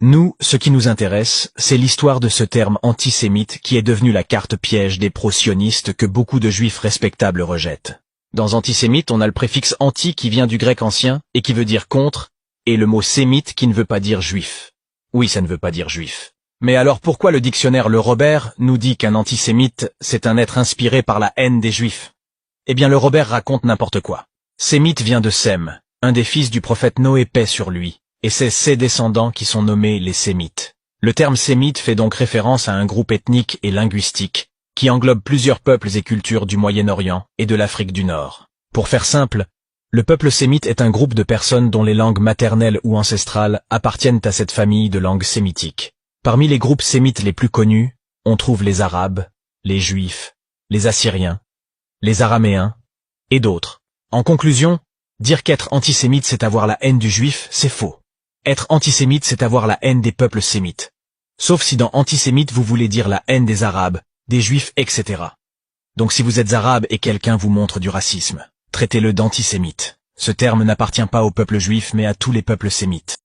Nous, ce qui nous intéresse, c'est l'histoire de ce terme antisémite qui est devenu la carte piège des pro-sionistes que beaucoup de juifs respectables rejettent. Dans antisémite, on a le préfixe anti qui vient du grec ancien et qui veut dire contre, et le mot sémite qui ne veut pas dire juif. Oui, ça ne veut pas dire juif. Mais alors pourquoi le dictionnaire Le Robert nous dit qu'un antisémite, c'est un être inspiré par la haine des juifs? Eh bien le Robert raconte n'importe quoi. Sémite vient de Sem, un des fils du prophète Noé, paix sur lui, et c'est ses descendants qui sont nommés les Sémites. Le terme sémite fait donc référence à un groupe ethnique et linguistique, qui englobe plusieurs peuples et cultures du Moyen-Orient et de l'Afrique du Nord. Pour faire simple, le peuple sémite est un groupe de personnes dont les langues maternelles ou ancestrales appartiennent à cette famille de langues sémitiques. Parmi les groupes sémites les plus connus, on trouve les Arabes, les Juifs, les Assyriens, les Araméens, et d'autres. En conclusion, dire qu'être antisémite c'est avoir la haine du juif, c'est faux. Être antisémite c'est avoir la haine des peuples sémites. Sauf si dans antisémite vous voulez dire la haine des Arabes, des Juifs, etc. Donc si vous êtes arabe et quelqu'un vous montre du racisme, traitez-le d'antisémite. Ce terme n'appartient pas au peuple juif mais à tous les peuples sémites.